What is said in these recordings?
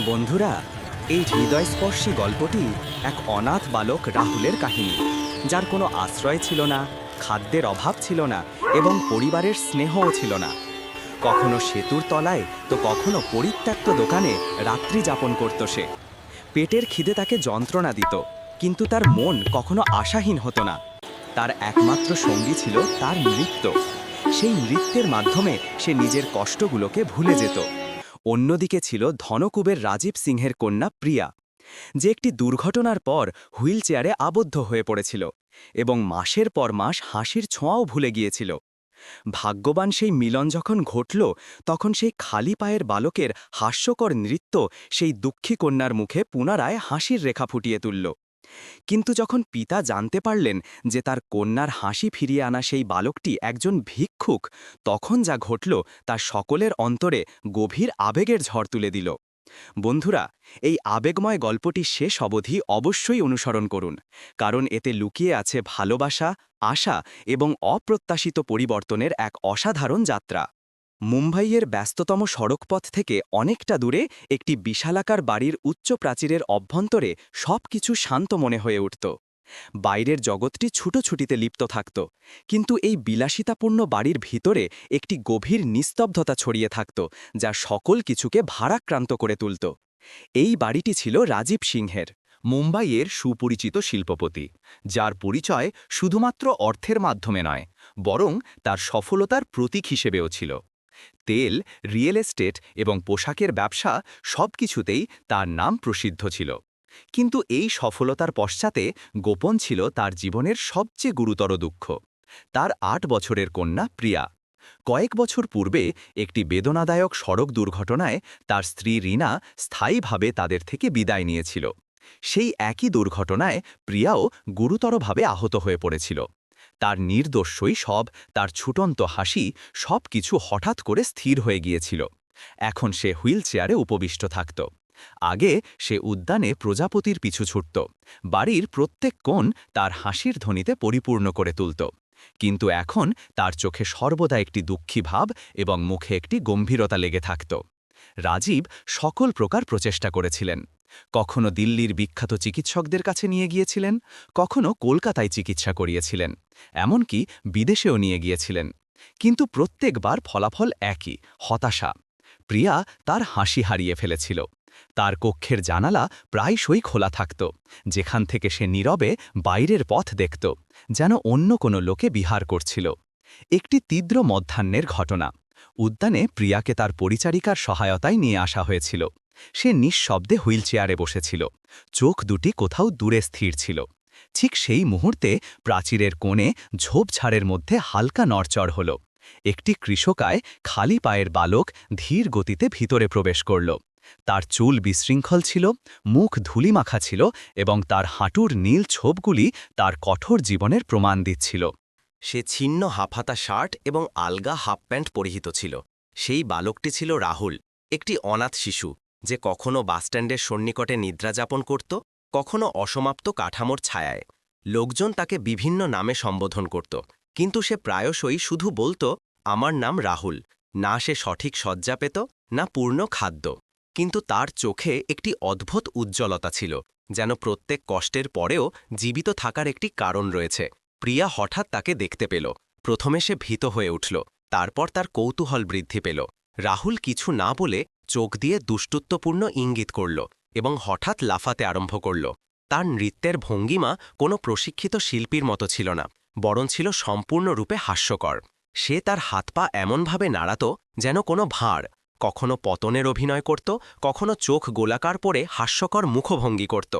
বন্ধুরা, এই হৃদয়স্পর্শী গল্পটি এক অনাথ বালক রাহুলের কাহিনী, যার কোনো আশ্রয় ছিল না, খাদ্যের অভাব ছিল না এবং পরিবারের স্নেহও ছিল না। কখনো সেতুর তলায় তো কখনো পরিত্যক্ত দোকানে রাত্রি যাপন করত সে। পেটের খিদে তাকে যন্ত্রণা দিত, কিন্তু তার মন কখনো আশাহীন হতো না। তার একমাত্র সঙ্গী ছিল তার নৃত্য। সেই নৃত্যের মাধ্যমে সে নিজের কষ্টগুলোকে ভুলে যেত। অন্যদিকে ছিল ধনকুবের রাজীব সিংহের কন্যা প্রিয়া, যে একটি দুর্ঘটনার পর হুইল চেয়ারে আবদ্ধ হয়ে পড়েছিল এবং মাসের পর মাস হাসির ছোঁয়াও ভুলে গিয়েছিল। ভাগ্যবান সেই মিলন যখন ঘটল, তখন সেই খালি পায়ের বালকের হাস্যকর নৃত্য সেই দুঃখী কন্যার মুখে পুনরায় হাসির রেখা ফুটিয়ে তুলল। কিন্তু যখন পিতা জানতে পারলেন যে তার কন্যার হাসি ফিরিয়ে আনা সেই বালকটি একজন ভিক্ষুক, তখন যা ঘটল তা সকলের অন্তরে গভীর আবেগের ঝড় তুলে দিল। বন্ধুরা, এই আবেগময় গল্পটি শেষ অবধি অবশ্যই অনুসরণ করুন, কারণ এতে লুকিয়ে আছে ভালোবাসা, আশা এবং অপ্রত্যাশিত পরিবর্তনের এক অসাধারণ যাত্রা। মুম্বাইয়ের ব্যস্ততম সড়কপথ থেকে অনেকটা দূরে একটি বিশালাকার বাড়ির উচ্চ প্রাচীরের অভ্যন্তরে সবকিছু শান্ত মনে হয়ে উঠত। বাইরের জগৎটি ছুটোছুটিতে লিপ্ত থাকত, কিন্তু এই বিলাসিতাপূর্ণ বাড়ির ভিতরে একটি গভীর নিস্তব্ধতা ছড়িয়ে থাকত, যা সকল কিছুকে ভারাক্রান্ত করে তুলত। এই বাড়িটি ছিল রাজীব সিংহের, মুম্বাইয়ের সুপরিচিত শিল্পপতি, যার পরিচয় শুধুমাত্র অর্থের মাধ্যমে নয়, বরং তার সফলতার প্রতীক হিসেবেও ছিল। তেল, রিয়েল এস্টেট এবং পোশাকের ব্যবসা সবকিছুতেই তার নাম প্রসিদ্ধ ছিল। কিন্তু এই সফলতার পশ্চাতে গোপন ছিল তার জীবনের সবচেয়ে গুরুতর দুঃখ, তার ৮ বছরের কন্যা প্রিয়া। কয়েক বছর পূর্বে একটি বেদনাদায়ক সড়ক দুর্ঘটনায় তার স্ত্রী রিনা স্থায়ীভাবে তাদের থেকে বিদায় নিয়েছিল। সেই একই দুর্ঘটনায় প্রিয়াও গুরুতরভাবে আহত হয়ে পড়েছিল। তার নির্দোষ শৈশব, তার ছুটন্ত হাসি, সবকিছু হঠাৎ করে স্থির হয়ে গিয়েছিল। এখন সে হুইল চেয়ারে উপবিষ্ট থাকত। আগে সে উদ্যানে প্রজাপতির পিছু ছুটত, বাড়ির প্রত্যেক কোণ তার হাসির ধ্বনিতে পরিপূর্ণ করে তুলত। কিন্তু এখন তার চোখে সর্বদা একটি দুঃখী ভাব এবং মুখে একটি গম্ভীরতা লেগে থাকত। রাজীব সকল প্রকার প্রচেষ্টা করেছিলেন। কখনো দিল্লির বিখ্যাত চিকিৎসকদের কাছে নিয়ে গিয়েছিলেন, কখনো কলকাতায় চিকিৎসা করিয়েছিলেন, এমনকি বিদেশেও নিয়ে গিয়েছিলেন। কিন্তু প্রত্যেকবার ফলাফল একই, হতাশা। প্রিয়া তার হাসি হারিয়ে ফেলেছিল। তার কক্ষের জানালা প্রায়শই খোলা থাকত, যেখান থেকে সে নীরবে বাইরের পথ দেখত, যেন অন্য কোনো লোকে বিহার করছিল। একটি তীব্র মধ্যাহ্নের ঘটনা। উদ্যানে প্রিয়াকে তার পরিচারিকার সহায়তায় নিয়ে আসা হয়েছিল। সে নিঃশব্দে হুইল চেয়ারে বসেছিল, চোখ দুটি কোথাও দূরে স্থির ছিল। ঠিক সেই মুহূর্তে প্রাচীরের কোণে ঝোপঝাড়ের মধ্যে হালকা নড়চড় হল। একটি কৃষকায় খালি পায়ের বালক ধীর গতিতে ভিতরে প্রবেশ করল। তার চুল বিশৃঙ্খল ছিল, মুখ ধূলিমাখা ছিল এবং তার হাঁটুর নীল ছোপগুলি তার কঠোর জীবনের প্রমাণ দিচ্ছিল। সে ছিন্ন হাফহাতা শার্ট এবং আলগা হাফ প্যান্ট পরিহিত ছিল। সেই বালকটি ছিল রাহুল, একটি অনাথ শিশু, যে কখনো বাসস্ট্যান্ডের সন্নিকটে নিদ্রাযাপন করত, কখনো অসমাপ্ত কাঠামোর ছায়ায়। লোকজন তাকে বিভিন্ন নামে সম্বোধন করত, কিন্তু সে প্রায়শই শুধু বলতো, আমার নাম রাহুল। না সে সঠিক শয্যা পেত, না পূর্ণ খাদ্য। কিন্তু তার চোখে একটি অদ্ভুত উজ্জ্বলতা ছিল, যেন প্রত্যেক কষ্টের পরেও জীবিত থাকার একটি কারণ রয়েছে। প্রিয়া হঠাৎ তাকে দেখতে পেল। প্রথমে সে ভীত হয়ে উঠল, তারপর তার কৌতূহল বৃদ্ধি পেল। রাহুল কিছু না বলে চোখ দিয়ে দুষ্টুত্বপূর্ণ ইঙ্গিত করল এবং হঠাৎ লাফাতে আরম্ভ করল। তার নৃত্যের ভঙ্গিমা কোনো প্রশিক্ষিত শিল্পীর মতো ছিল না, বরং ছিল সম্পূর্ণরূপে হাস্যকর। সে তার হাত পা এমনভাবে নাড়াত যেন কোনো ভাঁড়, কখনো পতনের অভিনয় করত, কখনো চোখ গোলাকার পরে হাস্যকর মুখভঙ্গি করত।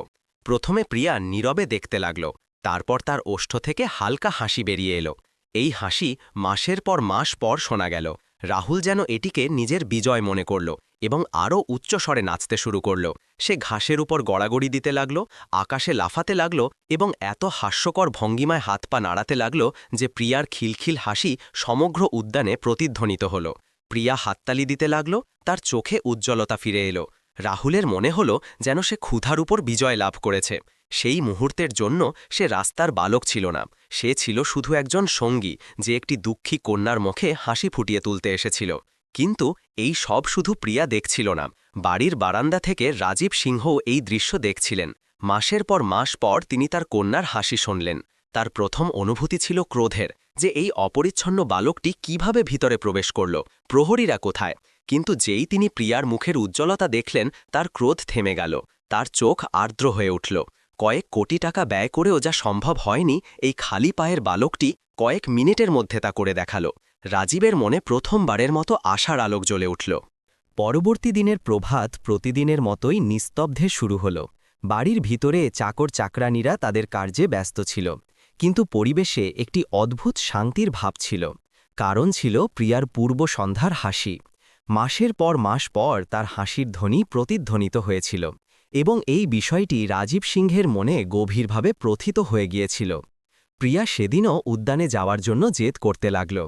প্রথমে প্রিয়া নীরবে দেখতে লাগল, তারপর তার ওষ্ঠ থেকে হালকা হাসি বেরিয়ে এলো। এই হাসি মাসের পর মাস পর শোনা গেল। রাহুল যেন এটিকে নিজের বিজয় মনে করল এবং আরও উচ্চস্বরে নাচতে শুরু করল। সে ঘাসের উপর গড়াগড়ি দিতে লাগল, আকাশে লাফাতে লাগল এবং এত হাস্যকর ভঙ্গিমায় হাত পা নাড়াতে লাগল যে প্রিয়ার খিলখিল হাসি সমগ্র উদ্যানে প্রতিধ্বনিত হল। প্রিয়া হাততালি দিতে লাগল, তার চোখে উজ্জ্বলতা ফিরে এলো। রাহুলের মনে হল যেন সে ক্ষুধার উপর বিজয় লাভ করেছে। সেই মুহূর্তের জন্য সে রাস্তার বালক ছিল না, সে ছিল শুধু একজন সঙ্গী, যে একটি দুঃখী কন্যার মুখে হাসি ফুটিয়ে তুলতে এসেছিল। কিন্তু এই সব শুধু প্রিয়া দেখছিল না, বাড়ির বারান্দা থেকে রাজীব সিংহ এই দৃশ্য দেখছিলেন। মাসের পর মাস পর তিনি তার কন্যার হাসি শুনলেন। তার প্রথম অনুভূতি ছিল ক্রোধের, যে এই অপরিচ্ছন্ন বালকটি কিভাবে ভিতরে প্রবেশ করল, প্রহরীরা কোথায়। কিন্তু যেই তিনি প্রিয়ার মুখের উজ্জ্বলতা দেখলেন, তার ক্রোধ থেমে গেল, তার চোখ আর্দ্র হয়ে উঠল। কয়েক কোটি টাকা ব্যয় করেও যা সম্ভব হয়নি, এই খালি পায়ের বালকটি কয়েক মিনিটের মধ্যে তা করে দেখালো। রাজীবের মনে প্রথমবারের মতো আশার আলোক জ্বলে উঠল। পরবর্তী দিনের প্রভাত প্রতিদিনের মতোই নিস্তব্ধে শুরু হল। বাড়ির ভিতরে চাকর চাকরানীরা তাদের কার্যে ব্যস্ত ছিল, কিন্তু পরিবেশে একটি অদ্ভুত শান্তির ভাব ছিল। কারণ ছিল প্রিয়ার পূর্ব সন্ধ্যার হাসি। মাসের পর মাস পর তার হাসির ধ্বনি প্রতিধ্বনিত হয়েছিল, এবং এই বিষয়টি রাজীব সিংহের মনে গভীরভাবে প্রথিত হয়ে গিয়েছিল। প্রিয়া সেদিনও উদ্যানে যাওয়ার জন্য জেদ করতে লাগল।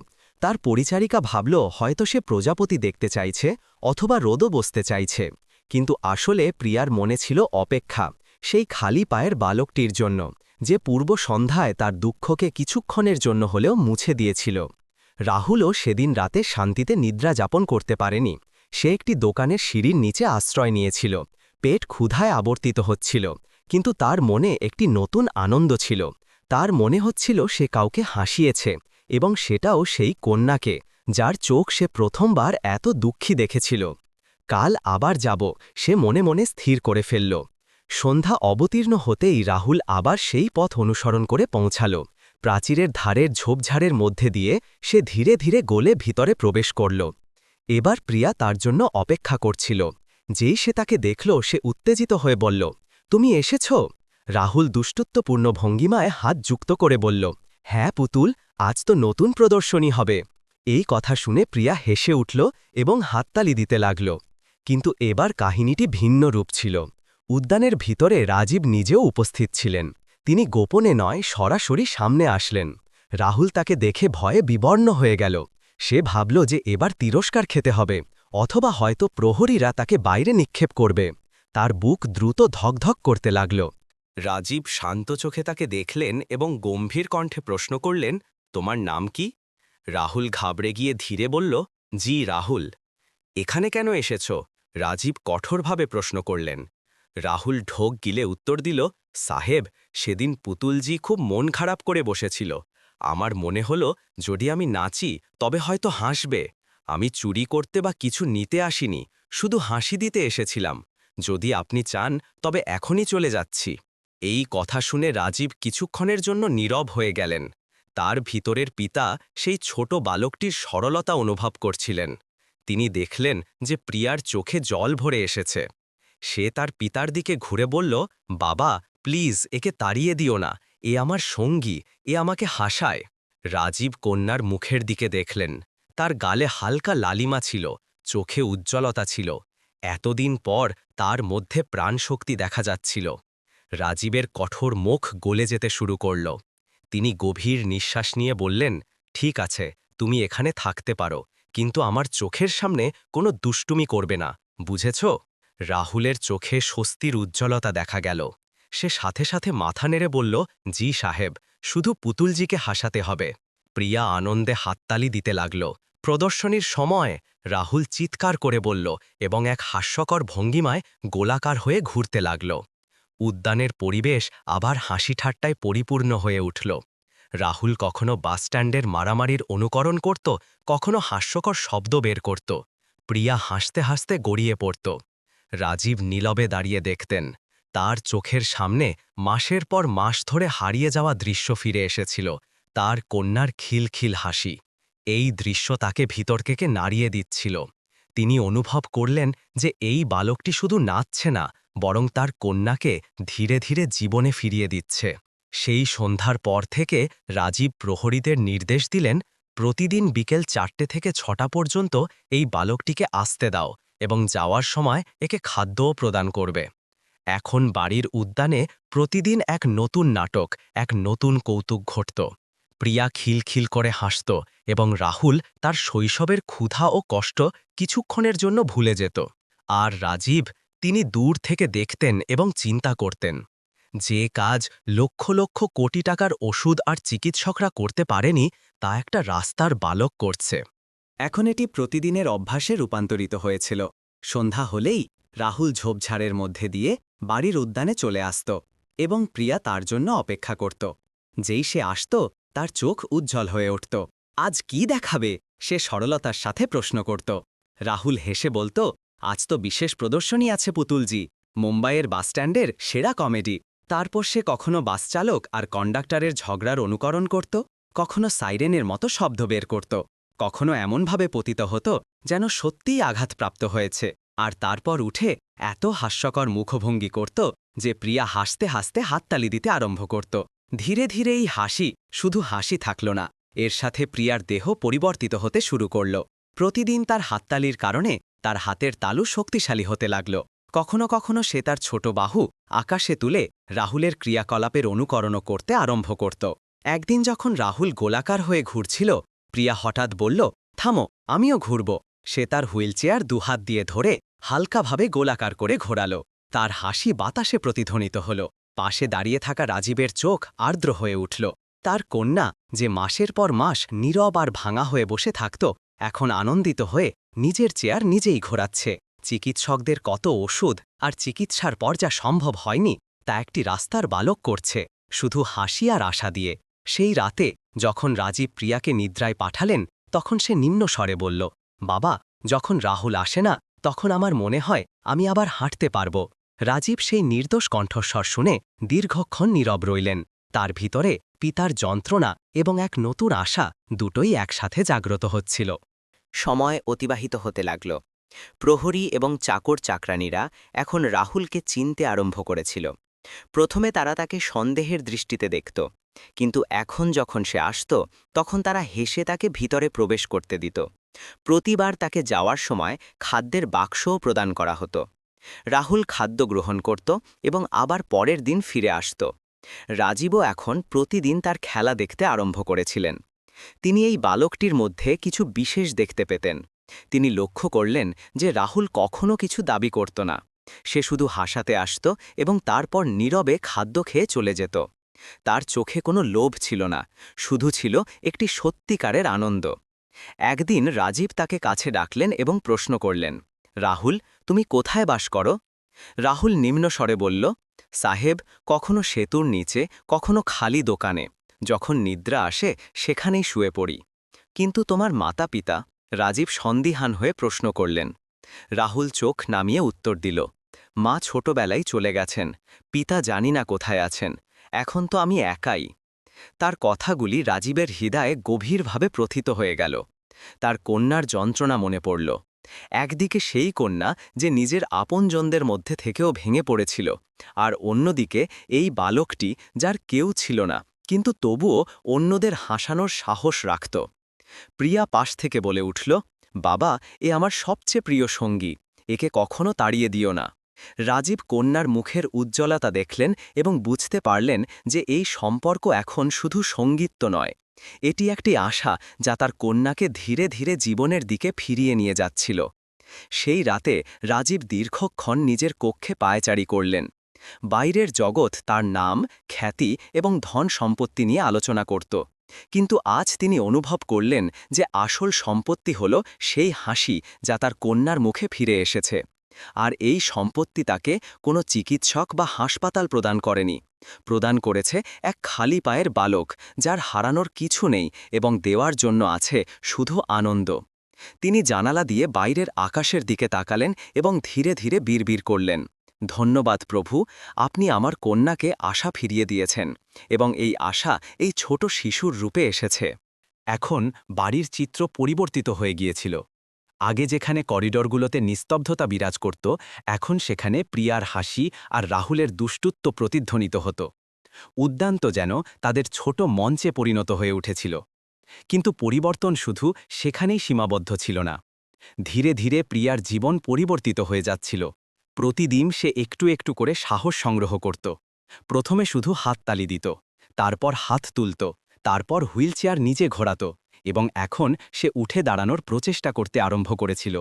তার পরিচারিকা ভাবল হয়তো সে প্রজাপতি দেখতে চাইছে অথবা রোদও বসতে চাইছে, কিন্তু আসলে প্রিয়ার মনে ছিল অপেক্ষা, সেই খালি পায়ের বালকটির জন্য, যে পূর্ব সন্ধ্যায় তার দুঃখকে কিছুক্ষণের জন্য হলেও মুছে দিয়েছিল। রাহুলও সেদিন রাতে শান্তিতে নিদ্রা যাপন করতে পারেনি। সে একটি দোকানের সিঁড়ির নিচে আশ্রয় নিয়েছিল। পেট ক্ষুধায় আবর্তিত হচ্ছিল, কিন্তু তার মনে একটি নতুন আনন্দ ছিল। তার মনে হচ্ছিল সে কাউকে হাসিয়েছে, এবং সেটাও সেই কন্যাকে, যার চোখ সে প্রথমবার এত দুঃখী দেখেছিল। কাল আবার যাব, সে মনে মনে স্থির করে ফেলল। সন্ধ্যা অবতীর্ণ হতেই রাহুল আবার সেই পথ অনুসরণ করে পৌঁছাল। প্রাচীরের ধারের ঝোপঝাড়ের মধ্যে দিয়ে সে ধীরে ধীরে গলে ভিতরে প্রবেশ করল। এবার প্রিয়া তার জন্য অপেক্ষা করছিল। যেই সে তাকে দেখল, সে উত্তেজিত হয়ে বলল, তুমি এসেছ? রাহুল দুষ্টুত্বপূর্ণ ভঙ্গিমায় হাত যুক্ত করে বলল, হ্যাঁ পুতুল, আজ তো নতুন প্রদর্শনী হবে। এই কথা শুনে প্রিয়া হেসে উঠল এবং হাততালি দিতে লাগল। কিন্তু এবার কাহিনীটি ভিন্ন রূপ ছিল। উদ্যানের ভিতরে রাজীব নিজেও উপস্থিত ছিলেন। তিনি গোপনে নয়, সরাসরি সামনে আসলেন। রাহুল তাকে দেখে ভয়ে বিবর্ণ হয়ে গেল। সে ভাবল যে এবার তিরস্কার খেতে হবে, অথবা হয়তো প্রহরীরা তাকে বাইরে নিক্ষেপ করবে। তার বুক দ্রুত ধকধক করতে লাগল। রাজীব শান্ত চোখে তাকে দেখলেন এবং গম্ভীর কণ্ঠে প্রশ্ন করলেন, তোমার নাম কি? রাহুল ঘাবড়ে গিয়ে ধীরে বলল, জি রাহুল। এখানে কেন এসেছ? রাজীব কঠোরভাবে প্রশ্ন করলেন। রাহুল ঢোক গিলে উত্তর দিল, সাহেব, সেদিন পুতুলজি খুব মন খারাপ করে বসেছিল। আমার মনে হলো যদি আমি নাচি তবে হয়তো হাসবে। আমি চুরি করতে বা কিছু নিতে আসিনি, শুধু হাসি দিতে এসেছিলাম। যদি আপনি চান তবে এখনই চলে যাচ্ছি। এই কথা শুনে রাজীব কিছুক্ষণের জন্য নীরব হয়ে গেলেন। তার ভিতরের পিতা সেই ছোট বালকটির সরলতা অনুভব করছিলেন। তিনি দেখলেন যে প্রিয়ার চোখে জল ভরে এসেছে। সে তার পিতার দিকে ঘুরে বলল, বাবা, প্লিজ একে তাড়িয়ে দিও না, এ আমার সঙ্গী, এ আমাকে হাসায়। রাজীব কন্যার মুখের দিকে দেখলেন। তার গালে হালকা লালিমা ছিল, চোখে উজ্জ্বলতা ছিল। এতদিন পর তার মধ্যে প্রাণশক্তি দেখা যাচ্ছিল। রাজীবের কঠোর মুখ গলে যেতে শুরু করল। তিনি গভীর নিঃশ্বাস নিয়ে বললেন, ঠিক আছে, তুমি এখানে থাকতে পারো, কিন্তু আমার চোখের সামনে কোনো দুষ্টুমি করবে না, বুঝেছ? রাহুলের চোখে স্বস্তির উজ্জ্বলতা দেখা গেল। সে সাথে সাথে মাথা নেড়ে বলল, জি সাহেব, শুধু পুতুলজিকে হাসাতে হবে। প্রিয়া আনন্দে হাততালি দিতে লাগল। প্রদর্শনীর সময় রাহুল চিৎকার করে বলল এবং এক হাস্যকর ভঙ্গিমায় গোলাকার হয়ে ঘুরতে লাগল। উদ্যানের পরিবেশ আবার হাসি ঠাট্টায় পরিপূর্ণ হয়ে উঠল। রাহুল কখনো বাসস্ট্যান্ডের মারামারির অনুকরণ করত, কখনো হাস্যকর শব্দ বের করত। প্রিয়া হাসতে হাসতে গড়িয়ে পড়ত। রাজীব নীরবে দাঁড়িয়ে দেখতেন। তার চোখের সামনে মাসের পর মাস ধরে হারিয়ে যাওয়া দৃশ্য ফিরে এসেছিল, তার কন্যার খিলখিল হাসি। এই দৃশ্য তাকে ভিতর থেকে নাড়িয়ে দিচ্ছিল। তিনি অনুভব করলেন যে এই বালকটি শুধু নাচছে না, বরং তার কন্যাকে ধীরে ধীরে জীবনে ফিরিয়ে দিচ্ছে। সেই সন্ধ্যার পর থেকে রাজীব প্রহরীদের নির্দেশ দিলেন, প্রতিদিন বিকেল 4টে থেকে 6টা পর্যন্ত এই বালকটিকে আসতে দাও এবং যাওয়ার সময় একে খাদ্যও প্রদান করবে। এখন বাড়ির উদ্যানে প্রতিদিন এক নতুন নাটক, এক নতুন কৌতুক ঘটত। প্রিয়া খিলখিল করে হাসত এবং রাহুল তার শৈশবের ক্ষুধা ও কষ্ট কিছুক্ষণের জন্য ভুলে যেত। আর রাজীব, তিনি দূর থেকে দেখতেন এবং চিন্তা করতেন, যে কাজ লক্ষ লক্ষ কোটি টাকার ওষুধ আর চিকিৎসকরা করতে পারেনি, তা একটা রাস্তার বালক করছে। এখন এটি প্রতিদিনের অভ্যাসে রূপান্তরিত হয়েছিল। সন্ধ্যা হলেই রাহুল ঝোপঝাড়ের মধ্যে দিয়ে বাড়ির উদ্যানে চলে আসত এবং প্রিয়া তার জন্য অপেক্ষা করত। যেই সে আসত তার চোখ উজ্জ্বল হয়ে উঠত। আজ কি দেখাবে সে সরলতার সাথে প্রশ্ন করত। রাহুল হেসে বলতো, আজ তো বিশেষ প্রদর্শনী আছে পুতুলজি, মুম্বাইয়ের বাসস্ট্যান্ডের সেরা কমেডি। তারপর সে কখনো বাস চালক আর কন্ডাক্টরের ঝগড়ার অনুকরণ করত, কখনো সাইরেনের মতো শব্দ বের করত, কখনো এমনভাবে পতিত হতো যেন সত্যিই আঘাতপ্রাপ্ত হয়েছে, আর তারপর উঠে এত হাস্যকর মুখভঙ্গি করত যে প্রিয়া হাসতে হাসতে হাততালি দিতে আরম্ভ করত। ধীরে ধীরে এই হাসি শুধু হাসি থাকল না, এর সাথে প্রিয়ার দেহ পরিবর্তিত হতে শুরু করল। প্রতিদিন তার হাততালির কারণে তার হাতের তালু শক্তিশালী হতে লাগল। কখনো কখনো সে তার ছোট বাহু আকাশে তুলে রাহুলের ক্রিয়াকলাপের অনুকরণও করতে আরম্ভ করত। একদিন যখন রাহুল গোলাকার হয়ে ঘুরছিল, প্রিয়া হঠাৎ বলল, থামো, আমিও ঘুরব। সে তার হুইলচেয়ার দুহাত দিয়ে ধরে হালকাভাবে গোলাকার করে ঘোরাল। তার হাসি বাতাসে প্রতিধ্বনিত হল। পাশে দাঁড়িয়ে থাকা রাজীবের চোখ আর্দ্র হয়ে উঠল। তার কন্যা, যে মাসের পর মাস নীরব আর ভাঙা হয়ে বসে থাকত, এখন আনন্দিত হয়ে নিজের চেয়ার নিজেই ঘোরাচ্ছে। চিকিৎসকদের কত ওষুধ আর চিকিৎসার পর যা সম্ভব হয়নি তা একটি রাস্তার বালক করছে, শুধু হাসি আর আশা দিয়ে। সেই রাতে যখন রাজীব প্রিয়াকে নিদ্রায় পাঠালেন, তখন সে নিম্ন স্বরে বলল, বাবা, যখন রাহুল আসে না তখন আমার মনে হয় আমি আবার হাঁটতে পারব। রাজীব সেই নির্দোষ কণ্ঠস্বর শুনে দীর্ঘক্ষণ নীরব রইলেন। তার ভিতরে পিতার যন্ত্রণা এবং এক নতুন আশা দুটোই একসাথে জাগ্রত হচ্ছিল। সময় অতিবাহিত হতে লাগল। প্রহরী এবং চাকর চাকরানীরা এখন রাহুলকে চিনতে আরম্ভ করেছিল। প্রথমে তারা তাকে সন্দেহের দৃষ্টিতে দেখত, কিন্তু এখন যখন সে আসত তখন তারা হেসে তাকে ভিতরে প্রবেশ করতে দিত। প্রতিবার তাকে যাওয়ার সময় খাদ্যের বাক্সও প্রদান করা হতো। রাহুল খাদ্য গ্রহণ করত এবং আবার পরের দিন ফিরে আসত। রাজীবও এখন প্রতিদিন তার খেলা দেখতে আরম্ভ করেছিলেন। তিনি এই বালকটির মধ্যে কিছু বিশেষ দেখতে পেতেন। তিনি লক্ষ্য করলেন যে রাহুল কখনো কিছু দাবি করত না। সে শুধু হাসাতে আসত এবং তারপর নীরবে খাদ্য খেয়ে চলে যেত। তার চোখে কোনো লোভ ছিল না, শুধু ছিল একটি সত্যিকারের আনন্দ। একদিন রাজীব তাকে কাছে ডাকলেন এবং প্রশ্ন করলেন, রাহুল, তুমি কোথায় বাস করো? রাহুল নিম্ন স্বরে বলল, সাহেব, কখনো সেতুর নিচে, কখনো খালি দোকানে। যখন নিদ্রা আসে সেখানেই শুয়ে পড়ি। কিন্তু তোমার মাতা পিতা? রাজীব সন্দিহান হয়ে প্রশ্ন করলেন। রাহুল চোখ নামিয়ে উত্তর দিল, মা ছোটবেলায় চলে গেছেন, পিতা জানি না কোথায় আছেন, এখন তো আমি একাই। তার কথাগুলি রাজীবের হৃদয়ে গভীরভাবে প্রথিত হয়ে গেল। তার কন্যার যন্ত্রণা মনে পড়ল। একদিকে সেই কন্যা যে নিজের আপনজনদের মধ্যে থেকেও ভেঙে পড়েছিল, আর অন্যদিকে এই বালকটি যার কেউ ছিল না, কিন্তু তবুও অন্যদের হাসানোর সাহস রাখত। প্রিয়া পাশ থেকে বলে উঠল, বাবা, এ আমার সবচেয়ে প্রিয় সঙ্গী, একে কখনো তাড়িয়ে দিও না। রাজীব কন্যার মুখের উজ্জ্বলতা দেখলেন এবং বুঝতে পারলেন যে এই সম্পর্ক এখন শুধু সঙ্গীত্ব নয়, এটি একটি আশা যা তার কন্যাকে ধীরে ধীরে জীবনের দিকে ফিরিয়ে নিয়ে যাচ্ছিল। সেই রাতে রাজীব দীর্ঘক্ষণ নিজের কক্ষে পায়চারি করলেন। বাইরের জগৎ তার নাম, খ্যাতি এবং ধন সম্পত্তি নিয়ে আলোচনা করত, কিন্তু আজ তিনি অনুভব করলেন যে আসল সম্পত্তি হল সেই হাসি যা তার কন্যার মুখে ফিরে এসেছে। আর এই সম্পত্তি তাকে কোনো চিকিৎসক বা হাসপাতাল প্রদান করেনি, প্রদান করেছে এক খালি পায়ের বালক, যার হারানোর কিছু নেই এবং দেওয়ার জন্য আছে শুধু আনন্দ। তিনি জানালা দিয়ে বাইরের আকাশের দিকে তাকালেন এবং ধীরে ধীরে বিড়বিড় করলেন, ধন্যবাদ প্রভু, আপনি আমার কন্যাকে আশা ফিরিয়ে দিয়েছেন এবং এই আশা এই ছোট শিশুর রূপে এসেছে। এখন বাড়ির চিত্র পরিবর্তিত হয়ে গিয়েছিল। আগে যেখানে করিডরগুলোতে নিস্তব্ধতা বিরাজ করত, এখন সেখানে প্রিয়ার হাসি আর রাহুলের দুষ্টুত্ব প্রতিধ্বনিত হতো। উদ্যান তো যেন তাদের ছোট মঞ্চে পরিণত হয়ে উঠেছিল। কিন্তু পরিবর্তন শুধু সেখানেই সীমাবদ্ধ ছিল না। ধীরে ধীরে প্রিয়ার জীবন পরিবর্তিত হয়ে যাচ্ছিল। প্রতিদিন সে একটু একটু করে সাহস সংগ্রহ করত। প্রথমে শুধু হাততালি দিত, তারপর হাত তুলত, তারপর হুইলচেয়ার নিজে ঘোরাত এবং এখন সে উঠে দাঁড়ানোর প্রচেষ্টা করতে আরম্ভ করেছিল।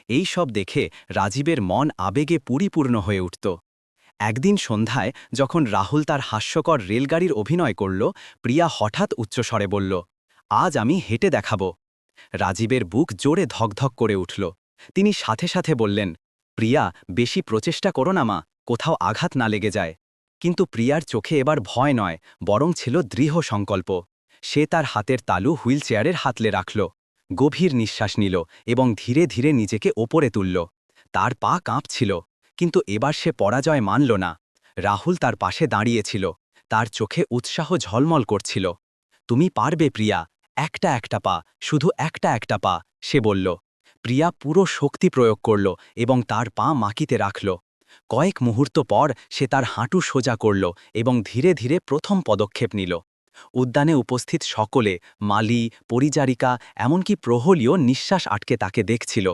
এই সব দেখে রাজীবের মন আবেগে পরিপূর্ণ হয়ে উঠত। একদিন সন্ধ্যায় যখন রাহুল তার হাস্যকর রেলগাড়ির অভিনয় করল, প্রিয়া হঠাৎ উচ্চস্বরে বলল, আজ আমি হেঁটে দেখাব। রাজীবের বুক জোরে ধকধক করে উঠল। তিনি সাথে সাথে বললেন, প্রিয়া, বেশি প্রচেষ্টা করো না মা, কোথাও আঘাত না লেগে যায়। কিন্তু প্রিয়ার চোখে এবার ভয় নয়, বরং ছিল দৃঢ় সংকল্প। সে তার হাতের তালু হুইলচেয়ারের হাতলে রাখল, গভীর নিঃশ্বাস নিল এবং ধীরে ধীরে নিজেকে ওপরে তুলল। তার পা কাঁপছিল, কিন্তু এবার সে পরাজয় মানল না। রাহুল তার পাশে দাঁড়িয়েছিল, তার চোখে উৎসাহ ঝলমল করছিল। তুমি পারবে প্রিয়া, একটা একটা পা, শুধু একটা একটা পা, সে বলল। প্রিয়া পুরো শক্তি প্রয়োগ করল এবং তার পা মাকিতে রাখল। কয়েক মুহূর্ত পর সে তার হাঁটু সোজা করল এবং ধীরে ধীরে প্রথম পদক্ষেপ নিল। উদ্যানে উপস্থিত সকলে, মালি, পরিচারিকা, এমনকি প্রহরীও নিঃশ্বাস আটকে তাকে দেখছিল।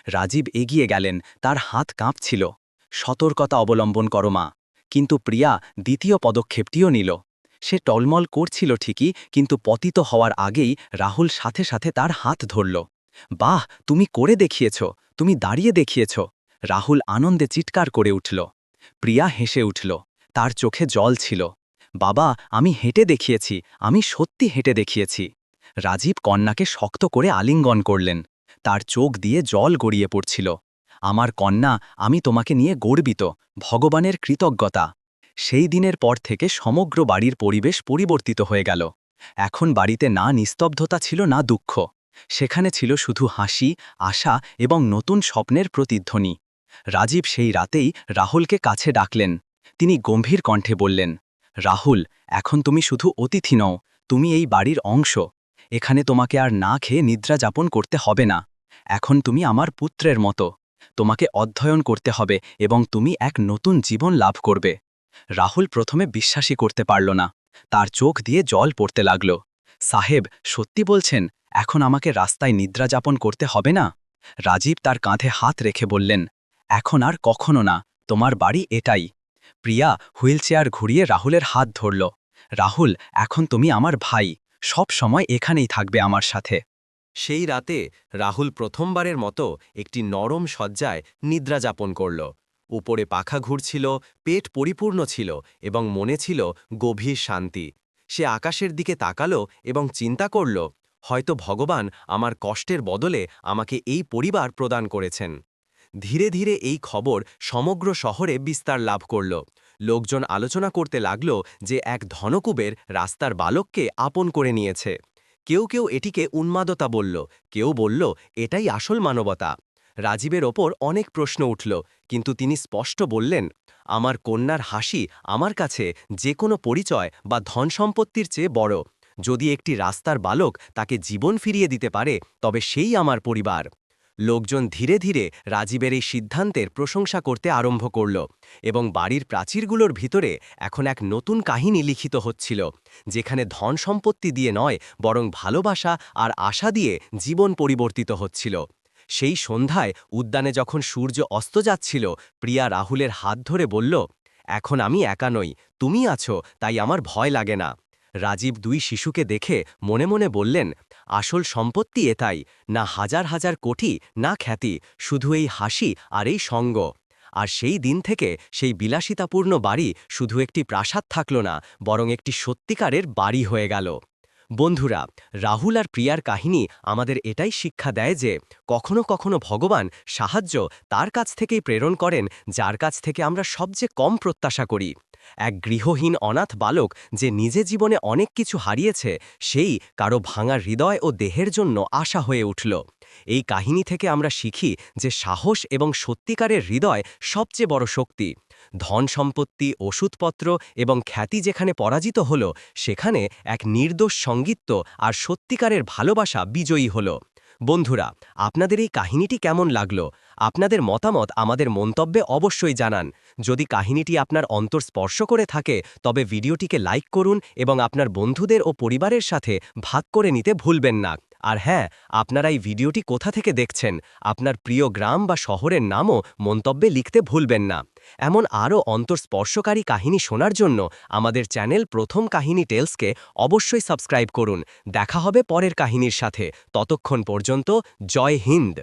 রাজীব এগিয়ে গেলেন, তার হাত কাঁপছিল। সতর্কতা অবলম্বন করো মা। কিন্তু প্রিয়া দ্বিতীয় পদক্ষেপটিও নিল। সে টলমল করছিল ঠিকই, কিন্তু পতিত হওয়ার আগেই রাহুল সাথে সাথে তার হাত ধরল। বাহ, তুমি করে দেখিয়েছ, তুমি দাঁড়িয়ে দেখিয়েছ। রাহুল আনন্দে চিৎকার করে উঠল। প্রিয়া হেসে উঠল, তার চোখে জল ছিল। বাবা, আমি হেঁটে দেখিয়েছি, আমি সত্যি হেঁটে দেখিয়েছি। রাজীব কন্যাকে শক্ত করে আলিঙ্গন করলেন, তার চোখ দিয়ে জল গড়িয়ে পড়ছিল। আমার কন্যা, আমি তোমাকে নিয়ে গর্বিত, ভগবানের কৃতজ্ঞতা। সেই দিনের পর থেকে সমগ্র বাড়ির পরিবেশ পরিবর্তিত হয়ে গেল। এখন বাড়িতে না নিস্তব্ধতা ছিল, না দুঃখ। সেখানে ছিল শুধু হাসি, আশা এবং নতুন স্বপ্নের প্রতিধ্বনি। রাজীব সেই রাতেই রাহুলকে কাছে ডাকলেন। তিনি গম্ভীর কণ্ঠে বললেন, রাহুল, এখন তুমি শুধু অতিথি নও, তুমি এই বাড়ির অংশ। এখানে তোমাকে আর না খেয়ে নিদ্রা যাপন করতে হবে না। এখন তুমি আমার পুত্রের মতো। তোমাকে অধ্যয়ন করতে হবে এবং তুমি এক নতুন জীবন লাভ করবে। রাহুল প্রথমে বিশ্বাসই করতে পারল না, তার চোখ দিয়ে জল পড়তে লাগল। সাহেব, সত্যি বলছেন, এখন আমাকে রাস্তায় নিদ্রা যাপন করতে হবে না? রাজীব তার কাঁধে হাত রেখে বললেন, এখন আর কখনো না, তোমার বাড়ি এটাই। প্রিয়া হুইলচেয়ার ঘুরিয়ে রাহুলের হাত ধরল। রাহুল, এখন তুমি আমার ভাই, সব সময় এখানেই থাকবে আমার সাথে। সেই রাতে রাহুল প্রথমবারের মতো একটি নরম শয্যায় নিদ্রা যাপন করল। উপরে পাখা ঘুরছিল, পেট পরিপূর্ণ ছিল এবং মনে ছিল গভীর শান্তি। সে আকাশের দিকে তাকালো এবং চিন্তা করল, হয়তো ভগবান আমার কষ্টের বদলে আমাকে এই পরিবার প্রদান করেছেন। ধীরে ধীরে এই খবর সমগ্র শহরে বিস্তার লাভ করল। লোকজন আলোচনা করতে লাগল যে এক ধনকুবের রাস্তার বালককে আপন করে নিয়েছে। কেউ কেউ এটিকে উন্মাদতা বলল, কেউ বলল এটাই আসল মানবতা। রাজীবের ওপর অনেক প্রশ্ন উঠল, কিন্তু তিনি স্পষ্ট বললেন, আমার কন্যার হাসি আমার কাছে যে কোনো পরিচয় বা ধন সম্পত্তির চেয়ে বড়। যদি একটি রাস্তার বালক তাকে জীবন ফিরিয়ে দিতে পারে, তবে সেই আমার পরিবার। লোকজন ধীরে ধীরে রাজীবের এই সিদ্ধান্তের প্রশংসা করতে আরম্ভ করল এবং বাড়ির প্রাচীরগুলোর ভিতরে এখন এক নতুন কাহিনী লিখিত হচ্ছিল, যেখানে ধন সম্পত্তি দিয়ে নয়, বরং ভালোবাসা আর আশা দিয়ে জীবন পরিবর্তিত হচ্ছিল। সেই সন্ধ্যায় উদ্যানে যখন সূর্য অস্ত যাচ্ছিল, প্রিয়া রাহুলের হাত ধরে বলল, এখন আমি একা নই, তুমি আছো, তাই আমার ভয় লাগে না। রাজীব দুই শিশুকে দেখে মনে মনে বললেন, আসল সম্পত্তি এটাই, না হাজার হাজার কোটি, না খ্যাতি, শুধু এই হাসি আর এই সঙ্গ। আর সেই দিন থেকে সেই বিলাসিতাপূর্ণ বাড়ি শুধু একটি প্রাসাদ থাকল না, বরং একটি সত্যিকারের বাড়ি হয়ে গেল। বন্ধুরা, রাহুল আর প্রিয়ার কাহিনী আমাদের এটাই শিক্ষা দেয় যে কখনো কখনো ভগবান সাহায্য তার কাছ থেকেই প্রেরণ করেন, যার কাছ থেকে আমরা সবচেয়ে কম প্রত্যাশা করি। এক গৃহহীন অনাথ বালক যে নিজে জীবনে অনেক কিছু হারিয়েছে, সেই কারো ভাঙা হৃদয় ও দেহের জন্য আশা হয়ে উঠল। এই কাহিনী থেকে আমরা শিখি যে সাহস এবং সত্যিকারের হৃদয় সবচেয়ে বড় শক্তি। ধন সম্পত্তি, ওষুধপত্র এবং খ্যাতি যেখানে পরাজিত হল, সেখানে এক নির্দোষ সঙ্গীত্ব আর সত্যিকারের ভালোবাসা বিজয়ী হল। বন্ধুরা, আপনাদের এই কাহিনীটি কেমন লাগলো? আপনাদের মতামত আমাদের মন্তব্যে অবশ্যই জানান। যদি কাহিনীটি আপনার অন্তর স্পর্শ করে থাকে, তবে ভিডিওটিকে লাইক করুন এবং আপনার বন্ধুদের ও পরিবারের সাথে ভাগ করে নিতে ভুলবেন না। আর হ্যাঁ, আপনারা এই ভিডিওটি কোথা থেকে দেখছেন, আপনার প্রিয় গ্রাম বা শহরের নামও মন্তব্যে লিখতে ভুলবেন না। এমন আরও অন্তর্স্পর্শকারী কাহিনী শোনার জন্য আমাদের চ্যানেল প্রথম কাহিনী টেলসকে অবশ্যই সাবস্ক্রাইব করুন। দেখা হবে পরের কাহিনীর সাথে। ততক্ষণ পর্যন্ত জয় হিন্দ।